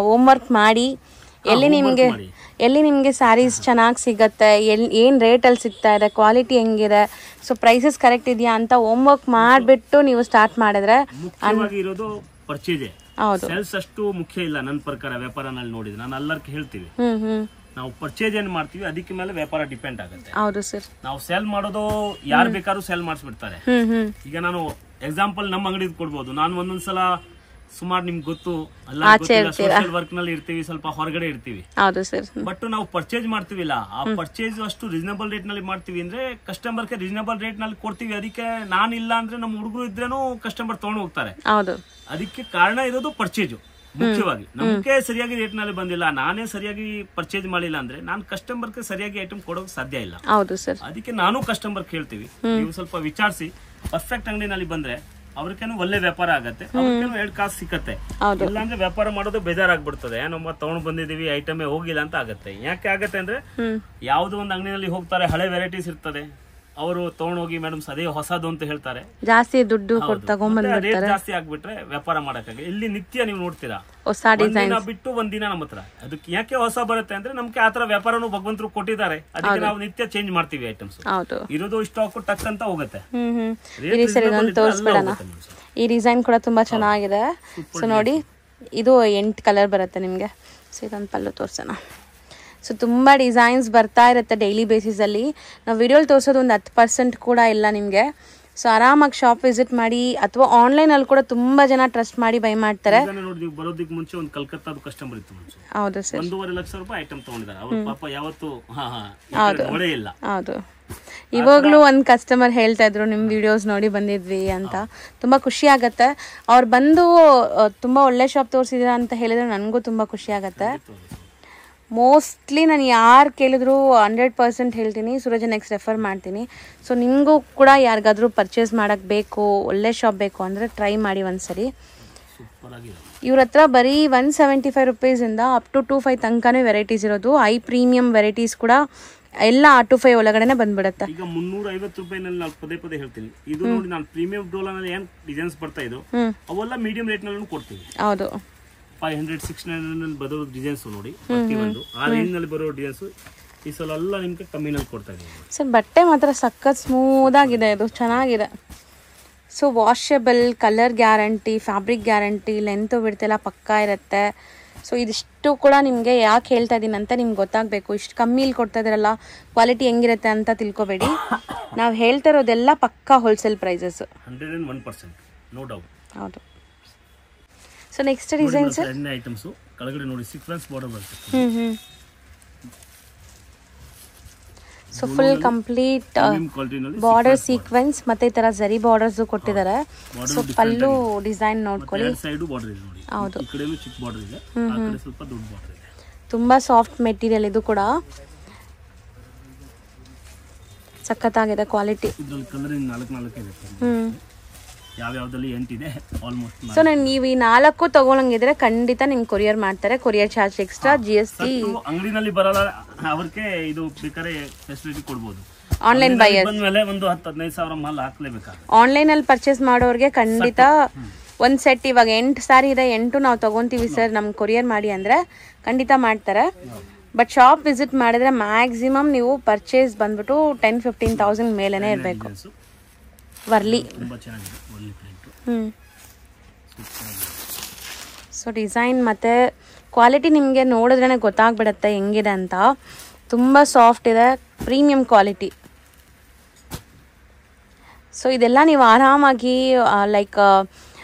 ಹೋಮ್ ವರ್ಕ್ ಮಾಡಿ. ಎಲ್ಲಿ ನಿಮಗೆ ಎಲ್ಲಿ ನಿಮಗೆ ಸ್ಯಾರೀಸ್ ಚೆನ್ನಾಗಿ ಸಿಗುತ್ತೆ, ಏನು ರೇಟಲ್ಲಿ ಸಿಗ್ತಾ ಇದೆ, ಕ್ವಾಲಿಟಿ ಹೆಂಗಿದೆ, ಸೊ ಪ್ರೈಸಸ್ ಕರೆಕ್ಟ್ ಇದೆಯಾ ಅಂತ ಹೋಮ್ ವರ್ಕ್ ಮಾಡಿಬಿಟ್ಟು ನೀವು ಸ್ಟಾರ್ಟ್ ಮಾಡಿದ್ರೆ ಮುಖ್ಯವಾಗಿ ಇರೋದು ಪರ್ಚೇಜ್. ಹೌದು, ಸೇಲ್ಸ್ ಅಷ್ಟು ಮುಖ್ಯ ಇಲ್ಲ ನನ್ನ ಪ್ರಕಾರ. ವ್ಯಾಪಾರನಲ್ಲಿ ನೋಡಿದ್ರೆ ನಾನು ಎಲ್ಲರಿಗೂ ಹೇಳ್ತೀವಿ, ಹ್ಮ್ ನಾವು ಪರ್ಚೇಜ್ ಏನ್ ಮಾಡ್ತೀವಿ ಅದಕ್ಕೆ ಮೇಲೆ ವ್ಯಾಪಾರ ಡಿಪೆಂಡ್ ಆಗುತ್ತೆ. ಹೌದು ಸರ್. ನಾವು ಸೆಲ್ ಮಾಡೋದು ಯಾರು ಬೇಕಾದ್ರೂ ಸೆಲ್ ಮಾಡಿಸ್ಬಿಡ್ತಾರೆ. ಈಗ ನಾನು ಎಕ್ಸಾಂಪಲ್ ನಮ್ಮ ಅಂಗಡಿ ಕೊಡ್ಬೋದು. ನಾನು ಒಂದೊಂದ್ಸಲ ಸುಮಾರು ನಿಮ್ಗೆ ಗೊತ್ತು ಸೋಷಿಯಲ್ ವರ್ಕ್ ನಲ್ಲಿ ಇರ್ತೀವಿ, ಸ್ವಲ್ಪ ಹೊರಗಡೆ ಇರ್ತೀವಿ. ಹೌದು ಸರ್. ಬಟ್ ನಾವು ಪರ್ಚೇಸ್ ಮಾಡ್ತೀವಿಲ್ಲ, ಆ ಪರ್ಚೇಸ್ ಅಷ್ಟು ರೀಸನಬಲ್ ರೇಟ್ ನಲ್ಲಿ ಮಾಡ್ತೀವಿ ಅಂದ್ರೆ ಕಸ್ಟಮರ್ಗೆ ರೀಸನಬಲ್ ರೇಟ್ ನಲ್ಲಿ ಕೊಡ್ತೀವಿ. ಅದಕ್ಕೆ ನಾನಿಲ್ಲ ಅಂದ್ರೆ ನಮ್ಮ ಹುಡುಗರು ಇದ್ರೇನು ಕಸ್ಟಮರ್ ತಗೊಂಡು ಹೋಗ್ತಾರೆ. ಹೌದು, ಅದಕ್ಕೆ ಕಾರಣ ಇರೋದು ಪರ್ಚೇಜ್. ಮುಖ್ಯವಾಗಿ ನಮ್ಗೆ ಸರಿಯಾಗಿ ರೇಟ್ ನಲ್ಲಿ ಬಂದಿಲ್ಲ, ನಾನೇ ಸರಿಯಾಗಿ ಪರ್ಚೇಸ್ ಮಾಡಿಲ್ಲ ಅಂದ್ರೆ ನಾನು ಕಸ್ಟಮರ್ಗೆ ಸರಿಯಾಗಿ ಐಟಮ್ ಕೊಡೋಕೆ ಸಾಧ್ಯ ಇಲ್ಲ. ಹೌದು ಸರ್. ಅದಕ್ಕೆ ನಾನು ಕಸ್ಟಮರ್ ಹೇಳ್ತೀವಿ, ನೀವು ಸ್ವಲ್ಪ ವಿಚಾರಿಸಿ ಪರ್ಫೆಕ್ಟ್ ಅಂಗಡಿನಲ್ಲಿ ಬಂದ್ರೆ ಅವ್ರಿಗೇನು ಒಳ್ಳೆ ವ್ಯಾಪಾರ ಆಗತ್ತೆ, ಅವ್ರಿಗೇನು 2 ಕಾಸು ಸಿಕ್ಕತ್ತೆ. ಇಲ್ಲಾಂದ್ರೆ ವ್ಯಾಪಾರ ಮಾಡೋದು ಬೇಜಾರಾಗ್ಬಿಡ್ತದೆ. ನಮ್ಮ ತಗೊಂಡ್ ಬಂದಿದೀವಿ ಐಟಮೇ ಹೋಗಿಲ್ಲ ಅಂತ ಆಗತ್ತೆ. ಯಾಕೆ ಆಗತ್ತೆ ಅಂದ್ರೆ ಯಾವ್ದೋ ಒಂದು ಅಂಗಡಿನಲ್ಲಿ ಹೋಗ್ತಾರೆ, ಹಳೆ ವೆರೈಟೀಸ್ ಇರ್ತದೆ, ಅವರು ತಗೊಂಡೋಗಿ ಮೇಡಮ್ ಅದೇ ಹೊಸದು ಅಂತ ಹೇಳ್ತಾರೆ, ಜಾಸ್ತಿ ದುಡ್ಡು ರೇಟ್ ಜಾಸ್ತಿ ಆಗ್ಬಿಟ್ರೆ ವ್ಯಾಪಾರ ಮಾಡಕ್ಕಾಗ. ಇಲ್ಲಿ ನಿತ್ಯ ನೀವು ನೋಡ್ತೀರಾ ಹೊಸ ಡಿಸೈನ್ ಬಿಟ್ಟು ಒಂದಿನ ನಮ್ಮ ಹತ್ರ. ಅದಕ್ಕೆ ಯಾಕೆ ಹೊಸ ಬರುತ್ತೆ ಅಂದ್ರೆ ನಮ್ಗೆ ಆತರ ವ್ಯಾಪಾರನು ಭಗವಂತರು ಕೊಟ್ಟಿದ್ದಾರೆ. ಅದಕ್ಕೆ ನಾವು ನಿತ್ಯ ಚೇಂಜ್ ಮಾಡ್ತೀವಿ ಐಟಮ್ಸ್. ಇರೋದು ಸ್ಟಾಕ್ ಟಕ್ ಅಂತ ಹೋಗುತ್ತೆ. ಈ ಡಿಸೈನ್ ಕೂಡ ತುಂಬಾ ಚೆನ್ನಾಗಿದೆ. ಸೊ ನೋಡಿ, ಇದು 8 ಕಲರ್ ಬರುತ್ತೆ ನಿಮ್ಗೆ. ಸೊ ಇದೊಂದು ಪಲ್ಲು ತೋರ್ಸೋಣ. ಸೊ ತುಂಬ ಡಿಸೈನ್ಸ್ ಬರ್ತಾ ಇರುತ್ತೆ ಡೈಲಿ ಬೇಸಿಸಲ್ಲಿ. ನಾವು ವಿಡಿಯೋಲಿ ತೋರಿಸೋದು ಒಂದು 10% ಕೂಡ ಇಲ್ಲ ನಿಮಗೆ. ಸೊ ಆರಾಮಾಗಿ ಶಾಪ್ ವಿಸಿಟ್ ಮಾಡಿ, ಅಥವಾ ಆನ್ಲೈನಲ್ಲಿ ಕೂಡ ತುಂಬಾ ಜನ ಟ್ರಸ್ಟ್ ಮಾಡಿ ಬೈ ಮಾಡ್ತಾರೆ. ಬರೋದಕ್ಕೆ ಮುಂಚೆ ಒಂದು ಕಲ್ಕತ್ತಾದ ಕಸ್ಟಮರ್ ಇತ್ತು. ಹೌದು ಸರ್. 1.5 ಲಕ್ಷ ರೂಪಾಯಿ ಐಟಮ್ ತಗೊಂಡಿದ್ದಾರೆ. ಅವ್ರ ಪಾಪ ಯಾವತ್ತು ನೋಡೇ ಇಲ್ಲ. ಹೌದು, ಇವಾಗ್ಲೂ ಒಂದು ಕಸ್ಟಮರ್ ಹೇಳ್ತಾ ಇದ್ರು ನಿಮ್ ವಿಡಿಯೋಸ್ ನೋಡಿ ಬಂದಿದ್ವಿ ಅಂತ. ತುಂಬಾ ಖುಷಿ ಆಗತ್ತೆ. ಅವ್ರು ಬಂದು ತುಂಬಾ ಒಳ್ಳೆ ಶಾಪ್ ತೋರಿಸಿದ್ರ ಅಂತ ಹೇಳಿದ್ರೆ ನನಗೂ ತುಂಬಾ ಖುಷಿ ಆಗತ್ತೆ. ಮೋಸ್ಟ್ಲಿ ನಾನು ಯಾರು ಕೇಳಿದ್ರು 100% ಹೇಳ್ತೀನಿ, ಸೂರಜ್ ನೆಕ್ಸ್ಟ್ ರೆಫರ್ ಮಾಡ್ತೀನಿ. ಸೊ ನಿಮಗೂ ಕೂಡ ಯಾರಿಗಾದ್ರೂ ಪರ್ಚೇಸ್ ಮಾಡೋಕ್ಕೆ ಬೇಕು, ಒಳ್ಳೆ ಶಾಪ್ ಬೇಕು ಅಂದರೆ ಟ್ರೈ ಮಾಡಿ ಒಂದ್ಸರಿ. ಇವ್ರ ಹತ್ರ ಬರೀ 175 ರುಪೀಸಿಂದ ಅಪ್ ಟು 25 ತನಕನೇ ವೆರೈಟೀಸ್ ಇರೋದು. ಪ್ರೀಮಿಯಂ ವೆರೈಟೀಸ್ ಕೂಡ ಎಲ್ಲ 25 ಒಳಗಡೆನೆ ಬಂದ್ಬಿಡುತ್ತೆ. ಈಗ 350 ರೂಪಾಯಿನಲ್ಲಿ ನಾನು ಪದೇ ಹೇಳ್ತೀನಿ. ಇದು ನೋಡಿ, ನಾನು ಪ್ರೀಮಿಯಂ ಡೋಲಾನಲ್ಲಿ ಏನ್ ಡಿಸೈನ್ಸ್ ಬರ್ತಾ ಇದ್ದು ಅವೆಲ್ಲ ಮೀಡಿಯಂ ರೇಟ್ ನಲ್ಲಿ ಕೊಡ್ತೀವಿ. ಹೌದು, 500 600 ಬರೋ ಡಿಸೈನ್ಸ್ ನೋಡಿ, ಪ್ರತಿಯೊಂದು ಆ ರೇಂಜ್ ನಲ್ಲಿ ಬರೋ ಡಿಸೈನ್ಸ್ ಈ ಸಲ ಎಲ್ಲ ನಿಮ್ಗೆ ಕಮ್ಮಿನಲ್ಲಿ ಕೊಡ್ತಾ ಇದ್ದೀವಿ. ಸರ್ ಬಟ್ಟೆ ಮಾತ್ರ ಸಖತ್ ಸ್ಮೂತ್ ಆಗಿದೆ, ಇದು ಚೆನ್ನಾಗಿದೆ. So washable, colour guarantee, fabric guarantee, length width ಎಲ್ಲ ಪಕ್ಕಾ ಇರುತ್ತೆ. ಸೊ ಇದಿಷ್ಟು ಕೂಡ ನಿಮಗೆ ಯಾಕೆ ಹೇಳ್ತಾ ಇದ್ದೀನಿ ಅಂತ ನಿಮ್ಗೆ ಗೊತ್ತಾಗಬೇಕು. ಇಷ್ಟು ಕಮ್ಮಿಲಿ ಕೊಡ್ತಾ ಇದ್ದೀರಲ್ಲ, ಕ್ವಾಲಿಟಿ ಹೆಂಗಿರುತ್ತೆ ಅಂತ ತಿಳ್ಕೊಬೇಡಿ. ನಾವು ಹೇಳ್ತಾ ಇರೋದೆಲ್ಲ ಪಕ್ಕಾ ಹೋಲ್ಸೇಲ್ ಪ್ರೈಸಸ್, 101%, ನೋ ಡೌಟ್. ಹೌದು. So next design sir, items ಕೆಳಗಡೆ ನೋಡಿ ಸೀಕ್ವೆನ್ಸ್ ಬಾರ್ಡರ್ ಬರುತ್ತೆ. So full complete border sequence ಮತ್ತೆ ಈ ತರ ಜರಿ ಬಾರ್ಡರ್ಸ್ ಕೊಟ್ಟಿದ್ದಾರೆ. ಸೊ ಪಲ್ಲು ಡಿಸೈನ್ ನೋಡ್ಕೊಳ್ಳಿ. ಹೌದು, ತುಂಬಾ ಸಾಫ್ಟ್ ಮೆಟೀರಿಯಲ್, ಇದು ಕೂಡ ಸಖತ್ತಾಗಿದೆ ಕ್ವಾಲಿಟಿ. ಸೊ ನೀವು ಈ 4 ತಗೊಳಂಗಿದ್ರೆ ಖಂಡಿತ ನಿಮ್ಗೆ ಕೊರಿಯರ್ ಮಾಡ್ತಾರೆ. Courier charge extra, GST. ಅಂಗಡಿನಲ್ಲಿ ಬರಲ್ಲ ಅವ್ರಿಗೆ ಇದು ಬೇಕಾದ್ರೆ ಫೆಸಿಲಿಟಿ ಕೊಡಬಹುದು. ಆನ್ಲೈನ್ ಬೈಯರ್ ಬಂದ್ಮೇಲೆ ಒಂದು 10-15 ಸಾವಿರ ಮಾಲ್ ಹಾಕ್ಲೇಬೇಕಾಗುತ್ತೆ. ಆನ್ಲೈನ್ ಅಲ್ಲಿ ಪರ್ಚೇಸ್ ಮಾಡೋರಿಗೆ ಖಂಡಿತ ಒಂದ್ ಸೆಟ್, ಇವಾಗ 8 ಸ್ಯಾರಿ ಇದೆ, 8 ನಾವು ತಗೊಂತೀವಿ ಸರ್ ನಮ್ಗೆ ಕೊರಿಯರ್ ಮಾಡಿ ಅಂದ್ರೆ ಖಂಡಿತ ಮಾಡ್ತಾರೆ. ಬಟ್ ಶಾಪ್ ವಿಸಿಟ್ ಮಾಡಿದ್ರೆ ಮ್ಯಾಕ್ಸಿಮಮ್ ನೀವು ಪರ್ಚೇಸ್ ಬಂದ್ಬಿಟ್ಟು 10-15,000 ಮೇಲೇನೆ ಇರಬೇಕು. ವರ್ಲಿ. ಸೊ ಡಿಸೈನ್ ಮತ್ತು ಕ್ವಾಲಿಟಿ ನಿಮಗೆ ನೋಡಿದ್ರೇ ಗೊತ್ತಾಗ್ಬಿಡುತ್ತೆ ಹೆಂಗಿದೆ ಅಂತ. ತುಂಬ ಸಾಫ್ಟ್ ಇದೆ, ಪ್ರೀಮಿಯಂ ಕ್ವಾಲಿಟಿ. ಸೊ ಇದೆಲ್ಲ ನೀವು ಆರಾಮಾಗಿ ಲೈಕ್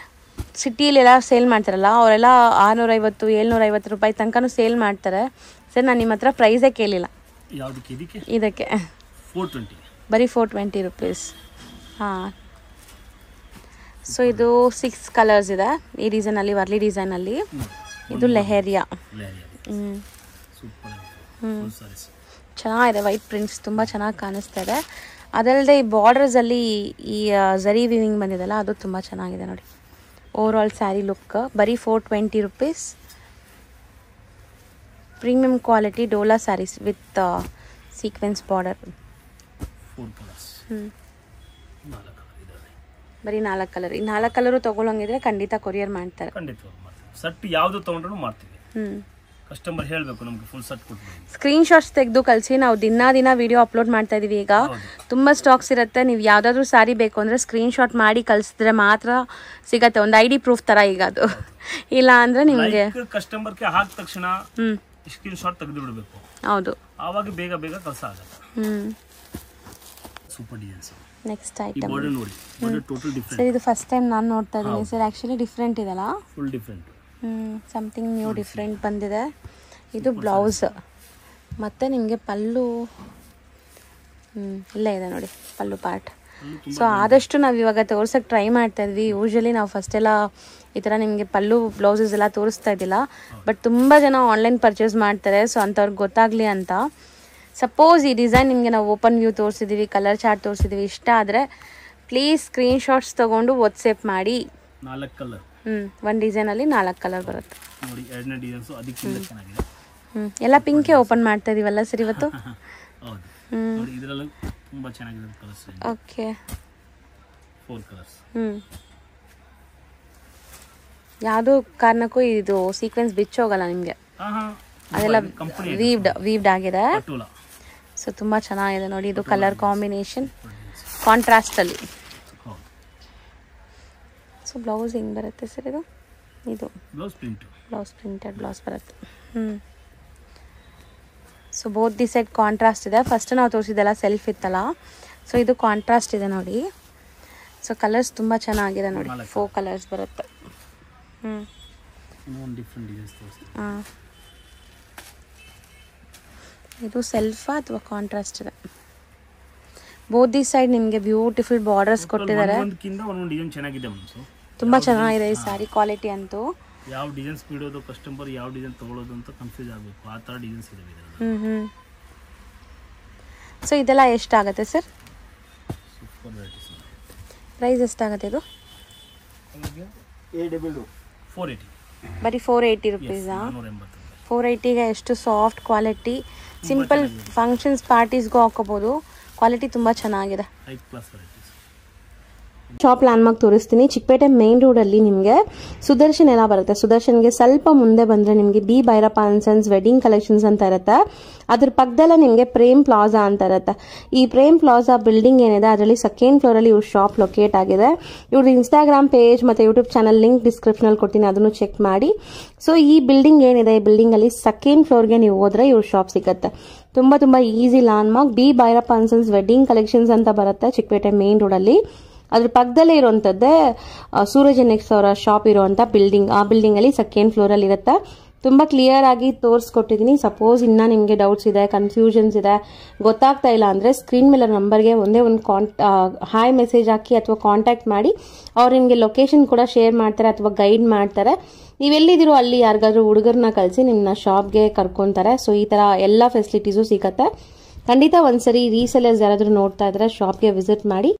ಸಿಟಿಲೆಲ್ಲ ಸೇಲ್ ಮಾಡ್ತಾರಲ್ಲ, ಅವರೆಲ್ಲ 650-750 ರೂಪಾಯಿ ತನಕನೂ ಸೇಲ್ ಮಾಡ್ತಾರೆ. ಸರ್ ನಾನು ನಿಮ್ಮ ಹತ್ರ ಪ್ರೈಸೇ ಕೇಳಿಲ್ಲ ಇದಕ್ಕೆ. ಬರೀ 420 ರುಪೀಸ್. ಹಾಂ. ಸೊ ಇದು 6 ಕಲರ್ಸ್ ಇದೆ ಈ ಡಿಸೈನಲ್ಲಿ, ವರ್ಲಿ ಡಿಸೈನಲ್ಲಿ. ಇದು ಲೆಹರಿಯಾ. ಚೆನ್ನಾಗಿದೆ, ವೈಟ್ ಪ್ರಿಂಟ್ಸ್ ತುಂಬ ಚೆನ್ನಾಗಿ ಕಾಣಿಸ್ತಾ ಇದೆ. ಅದಲ್ಲದೆ ಈ ಬಾರ್ಡರ್ಸಲ್ಲಿ ಈ ಝರಿ ವಿವಿಂಗ್ ಬಂದಿದೆಲ್ಲ, ಅದು ತುಂಬ ಚೆನ್ನಾಗಿದೆ ನೋಡಿ. Over all sari look. ಬರೀ 420 rupees. Premium quality Dola saris with sequence border. ಬರೀ 4 ಕಲರ್. ಈ 4 ಕಲರು ತಗೊಳ್ಳಂಗಿದ್ರೆ ಖಂಡಿತ ಕೊರಿಯರ್ ಮಾಡ್ತಾರೆ. ಸೆಟ್ ಯಾವ್ದು ತಗೊಂಡ್ರು ಮಾಡ್ತೀವಿ. ಕಸ್ಟಮರ್ ಹೇಳಬೇಕು ನಮಗೆ ಫುಲ್ ಸೆಟ್ ಕೊಡ್ತೀವಿ. ಸ್ಕ್ರೀನ್ ಶಾಟ್ಸ್ ತೆಗೆದು ಕಳಿಸಿ. ನಾವು ದಿನ ವಿಡಿಯೋ ಅಪ್ಲೋಡ್ ಮಾಡ್ತಾ ಇದೀವಿ. ಈಗ ತುಂಬ ಸ್ಟಾಕ್ಸ್ ಇರುತ್ತೆ. ನೀವು ಯಾವುದಾದ್ರೂ ಸ್ಯಾರಿ ಬೇಕು ಅಂದರೆ ಸ್ಕ್ರೀನ್ ಶಾಟ್ ಮಾಡಿ ಕಳಿಸಿದ್ರೆ ಮಾತ್ರ ಸಿಗತ್ತೆ. ಒಂದು ID ಪ್ರೂಫ್ ಥರ ಈಗ ಅದು. ಇಲ್ಲ ಅಂದರೆ ನಿಮಗೆ ಕಸ್ಟಮರ್ಗೆ ಹಾಕಿದ ತಕ್ಷಣ ಸ್ಕ್ರೀನ್ ಶಾಟ್ ತೆಗೆದು ಬಿಡಬೇಕು. ಹೌದು, ಆವಾಗ ಬೇಗ ಕೆಲಸ ಆಗುತ್ತೆ. Super designs. ನೆಕ್ಸ್ಟ್ ಐಟಮ್ ನೋಡಿ, ಟೋಟಲ್ ಡಿಫರೆಂಟ್. ಸರ್ ಇದು ಫಸ್ಟ್ ಟೈಮ್ ನಾನು ನೋಡ್ತಾ ಇದ್ದೀನಿ ಸರ್. ಆ್ಯಕ್ಚುಲಿ ಡಿಫ್ರೆಂಟ್ ಇದೆಲ್ಲ, full different. Something new different ಬಂದಿದೆ. ಇದು ಬ್ಲೌಸ್ ಮತ್ತು ನಿಮಗೆ ಪಲ್ಲು ಇಲ್ಲೇ ಇದೆ ನೋಡಿ, ಪಲ್ಲು ಪಾರ್ಟ್. ಸೊ ಆದಷ್ಟು ನಾವು ಇವಾಗ ತೋರ್ಸೋಕ್ಕೆ ಟ್ರೈ ಮಾಡ್ತಾ ಇದ್ವಿ. ಯೂಶ್ವಲಿ ನಾವು ಫಸ್ಟೆಲ್ಲ ಈ ಥರ ನಿಮಗೆ ಪಲ್ಲು ಬ್ಲೌಸಸ್ ಎಲ್ಲ ತೋರಿಸ್ತಾ ಇದ್ದಿಲ್ಲ. ಬಟ್ ತುಂಬ ಜನ ಆನ್ಲೈನ್ ಪರ್ಚೇಸ್ ಮಾಡ್ತಾರೆ. ಸೊ ಅಂಥವ್ರಿಗೆ ಗೊತ್ತಾಗಲಿ ಅಂತ. ಸಪೋಸ್ ಈ ಡಿಸೈನ್ ನಿಮಗೆ ನಾವು ಓಪನ್ ವ್ಯೂ ತೋರಿಸಿದ್ದೀವಿ, ಕಲರ್ ಚಾರ್ಟ್ ತೋರಿಸಿದ್ದೀವಿ, ಇಷ್ಟ ಆದರೆ ಪ್ಲೀಸ್ ಸ್ಕ್ರೀನ್ ಶಾಟ್ಸ್ ತೊಗೊಂಡು ವಾಟ್ಸಪ್ ಮಾಡಿ. 4 ಕಲರ್. ಒಂದು ಡಿಸೈನಲ್ಲಿ 4 ಕಲರ್ ಬರುತ್ತೆ ನೋಡಿ. ಎರಡನೇ ಡಿಸೈನ್ಸ್ ಅದಕ್ಕಿಂತ ಚೆನ್ನಾಗಿದೆ. ಎಲ್ಲ ಪಿಂಕೇ ಓಪನ್ ಮಾಡ್ತಾ ಇದೀವಲ್ಲ ಸರ್ ಇವತ್ತು. ಹೌದು ನೋಡಿ, ಇದರಲ್ಲಿ ತುಂಬಾ ಚೆನ್ನಾಗಿದೆ ಕಲರ್ಸ್. Okay, 4 colours. ಯಾವುದೋ ಕಾರಣಕ್ಕೂ ಇದು ಸೀಕ್ವೆನ್ಸ್ ಬಿಚ್ಚೋಗಲ್ಲ ನಿಮಗೆ. ಅದೆಲ್ಲ ವೀವ್ಡ್ ಆಗಿದೆ. ಸೊ ತುಂಬ ಚೆನ್ನಾಗಿದೆ ನೋಡಿ. ಇದು ಕಲರ್ ಕಾಂಬಿನೇಷನ್ ಕಾಂಟ್ರಾಸ್ಟಲ್ಲಿ. ಸೊ ಬ್ಲೌಸ್ ಹೆಂಗೆ ಬರುತ್ತೆ ಸರ್ ಇದು? ಇದು ಬ್ಲೌಸ್ ಪ್ರಿಂಟೆಡ್ ಬ್ಲೌಸ್ ಬರುತ್ತೆ. So both the side contrast ಇದೆ. ಫಸ್ಟ್ ನಾವು ತೋರಿಸಿದ್ದೆಲ್ಲ ಸೆಲ್ಫ್ ಇತ್ತಲ್ಲ, ಸೊ ಇದು ಕಾಂಟ್ರಾಸ್ಟ್ ಇದೆ ನೋಡಿ. ಸೊ ಕಲರ್ಸ್ ತುಂಬ ಚೆನ್ನಾಗಿದೆ ನೋಡಿ. 4 ಕಲರ್ಸ್ ಬರುತ್ತೆ. ಹಾಂ, ಇದು ಸೆಲ್ಫಾ ಅಥವಾ ಕಾಂಟ್ರಾಸ್ಟ್ ಇದೆ? ಬೋತ್ ದಿ ಸೈಡ್ ನಿಮಗೆ ಬ್ಯೂಟಿಫುಲ್ ಬಾರ್ಡರ್ಸ್ ಕೊಟ್ಟಿದ್ದಾರೆ. ತುಂಬ ಚೆನ್ನಾಗಿದೆ ಈ ಸ್ಯಾರಿ ಕ್ವಾಲಿಟಿ ಅಂತೂ. ಯಾವ ಡಿಸೈನ್ಸ್ ಬಿಡೋದು ಕಸ್ಟಮರ್, ಯಾವ ಡಿಸೈನ್ ತಗೊಳ್ಳೋದು ಅಂತ ಕನ್ಫ್ಯೂಸ್ ಆಗಬೇಕು. ಆ ಥರ ಡಿಸೈನ್ಸ್ ಇದೆ. ಸೊ ಇದೆಲ್ಲ ಎಷ್ಟಾಗುತ್ತೆ ಸರ್? ಪ್ರೈಸ್ ಎಷ್ಟಾಗುತ್ತೆ ಇದು? 480. ಬರೀ 480 ರುಪೀಸಾ? 480ಗೆ ಎಷ್ಟು ಸಾಫ್ಟ್ ಕ್ವಾಲಿಟಿ. ಸಿಂಪಲ್ ಫಂಕ್ಷನ್ಸ್ ಪಾರ್ಟೀಸ್ಗೂ ಹಾಕೋಬೋದು. ಕ್ವಾಲಿಟಿ ತುಂಬ ಚೆನ್ನಾಗಿದೆ. ಶಾಪ್ ಲ್ಯಾಂಡ್ಮಾರ್ಕ್ ತೋರಿಸ್ತೀನಿ. ಚಿಕ್ಕಪೇಟೆ ಮೇನ್ ರೋಡಲ್ಲಿ ನಿಮಗೆ ಸುದರ್ಶನ್ ಎಲ್ಲ ಬರುತ್ತೆ. ಸುದರ್ಶನ್ಗೆ ಸ್ವಲ್ಪ ಮುಂದೆ ಬಂದರೆ ನಿಮಗೆ B Bhyrappa and sons wedding collections ಅಂತ ಇರುತ್ತೆ. ಅದ್ರ ಪಕ್ಕದಲ್ಲೇ ನಿಮಗೆ ಪ್ರೇಮ್ ಪ್ಲಾಜಾ ಅಂತ ಇರುತ್ತೆ. ಈ ಪ್ರೇಮ್ ಪ್ಲಾಜಾ ಬಿಲ್ಡಿಂಗ್ ಏನಿದೆ ಅದರಲ್ಲಿ 2nd ಫ್ಲೋರಲ್ಲಿ ಇವ್ರ ಶಾಪ್ ಲೊಕೇಟ್ ಆಗಿದೆ. ಇವ್ರ ಇನ್ಸ್ಟಾಗ್ರಾಮ್ ಪೇಜ್ ಮತ್ತು ಯೂಟ್ಯೂಬ್ ಚಾನಲ್ ಲಿಂಕ್ ಡಿಸ್ಕ್ರಿಪ್ಷನಲ್ಲಿ ಕೊಡ್ತೀನಿ, ಅದನ್ನು ಚೆಕ್ ಮಾಡಿ. ಸೊ ಈ ಬಿಲ್ಡಿಂಗ್ ಏನಿದೆ, ಈ ಬಿಲ್ಡಿಂಗಲ್ಲಿ 2nd ಫ್ಲೋರ್ಗೆ ನೀವು ಹೋದ್ರೆ ಇವ್ರ ಶಾಪ್ ಸಿಗುತ್ತೆ. ತುಂಬ easy landmark. B Bhyrappa and sons wedding collections ಅಂತ ಬರುತ್ತೆ ಚಿಕ್ಕಪೇಟೆ ಮೇನ್ ರೋಡಲ್ಲಿ. ಅದ್ರ ಪಕ್ಕದಲ್ಲೇ ಇರುವಂತದ್ದೇ ಸೂರಜ್ ಎನೆಕ್ಸ್ ಅವರ ಶಾಪ್ ಇರುವಂತ ಬಿಲ್ಡಿಂಗ್. ಆ ಬಿಲ್ಡಿಂಗ್ ಅಲ್ಲಿ 2nd ಫ್ಲೋರ್ ಅಲ್ಲಿ ಇರುತ್ತೆ. ತುಂಬಾ ಕ್ಲಿಯರ್ ಆಗಿ ತೋರಿಸ್ಕೊಟ್ಟಿದ್ದೀನಿ. ಸಪೋಸ್ ಇನ್ನ ನಿಮಗೆ ಡೌಟ್ಸ್ ಇದೆ, ಕನ್ಫ್ಯೂಷನ್ಸ್ ಇದೆ, ಗೊತ್ತಾಗ್ತಾ ಇಲ್ಲ ಅಂದ್ರೆ ಸ್ಕ್ರೀನ್ ಮೇಲೆ ನಂಬರ್ಗೆ ಒಂದೇ ಒಂದು ಹಾಯ್ ಮೆಸೇಜ್ ಹಾಕಿ ಅಥವಾ ಕಾಂಟ್ಯಾಕ್ಟ್ ಮಾಡಿ. ಅವ್ರು ನಿಮಗೆ ಲೊಕೇಶನ್ ಕೂಡ ಶೇರ್ ಮಾಡ್ತಾರೆ ಅಥವಾ ಗೈಡ್ ಮಾಡ್ತಾರೆ. ನೀವೆಲ್ಲಿದ್ದೀರೋ ಅಲ್ಲಿ ಯಾರಿಗಾದ್ರೂ ಹುಡುಗರನ್ನ ಕಳಿಸಿ ನಿಮ್ಮನ್ನ ಶಾಪ್ಗೆ ಕರ್ಕೊಂತಾರೆ. ಸೊ ಈ ತರ ಎಲ್ಲ ಫೆಸಿಲಿಟೀಸು ಸಿಗತ್ತೆ. ಖಂಡಿತ ಒಂದ್ಸರಿ ರೀಸೆಲರ್ಸ್ ಯಾರಾದ್ರೂ ನೋಡ್ತಾ ಇದ್ರೆ ಶಾಪ್ಗೆ ವಿಸಿಟ್ ಮಾಡಿ.